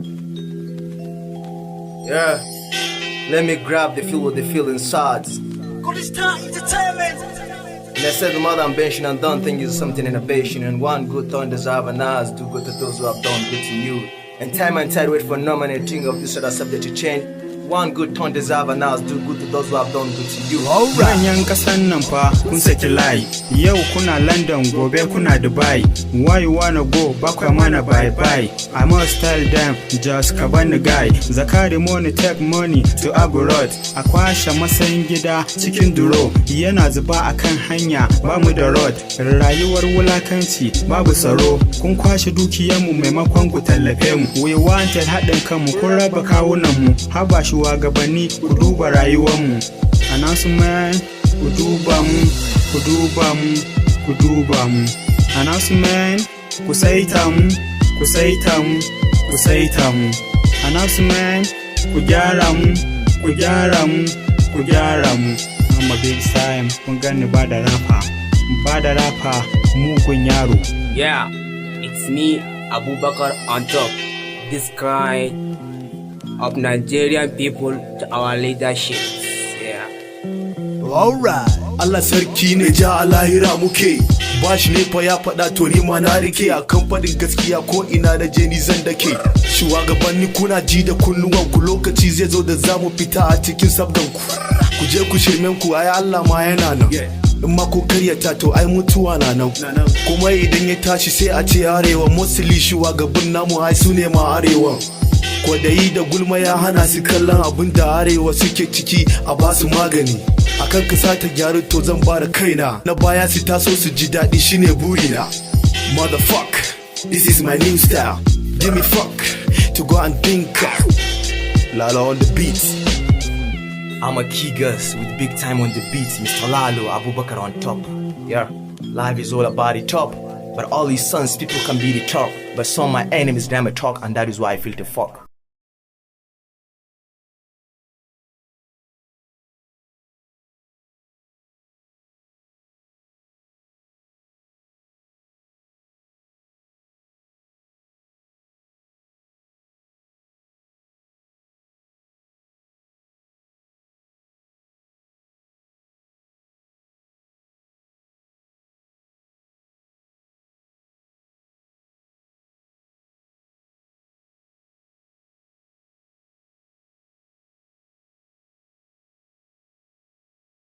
Yeah, let me grab the feel what they feel inside. Kurdistan Entertainment. And I said the mother ambition and done thing is something innovation. And one good turn deserve an eyes. Do good to those who have done good to you. And time and tide wait for nominating of this other subject to change. One good turn deserve an eyes. Do good to those who have done good to you. Manyan kasan nan fa kun saki layi. Yau kuna London, gobe kuna Dubai. Why you wanna go back mana bye bye? I must tell them just ka bani guy. Zakari money take money to abroad. A kwashe masayin gida cikin duro. Yana zuba akan hanya ba mu da road. Rayuwar wulakanci babu tsaro. Kun kwashe dukiyarmu maimakon ku tallafe mu. We wanted haɗin kanmu kun raba kawunan mu. Haba shugabanni ku duba rayuwar mu. Announcement ku duba mu, ku duba mu, ku duba mu. Announcement ku saita mu, ku saita mu, ku saita mu. Announcement ku gyara mu, ku gyara mu, ku gyara mu. I'm a big time, kun gani ba da rafa mugun yaro. Yeah, it's me, Abubakar on top. This cry of Nigerian people to our leadership. Yeah. Alright. Allah sarki ne ja lahira muke. Bashi ne fa ya faɗa to ni ma na rike a kamfanin gaskiya ko ina da je ni zan dake. Shugabanni kuna ji da kunnuwan ku lokaci zai zo da zamu fita a cikin sabgan ku. Ku je ku shirmen ku ai Allah ma yana nan. In ma ko karyata to ai mutuwa na nan. Kuma idan ya tashi sai a ce arewa mostly shugaban namu ai su ne ma arewa. Kwadayi da gulma ya hana su kallon abin da arewa suke ciki a basu magani. Akan kasa ta gyaru to zan bada kaina. Na baya su taso su ji daɗi shine burina. Motherfuck, this is my new style. Give me fuck to go and think. Lalo on the beat. I'm a Kigas with big time on the beat. Mr. Lalo, Abubakar on top. Yeah, life is all about the top. But all these sons, people can be the top. But some of my enemies damn a talk, and that is why I feel the fuck.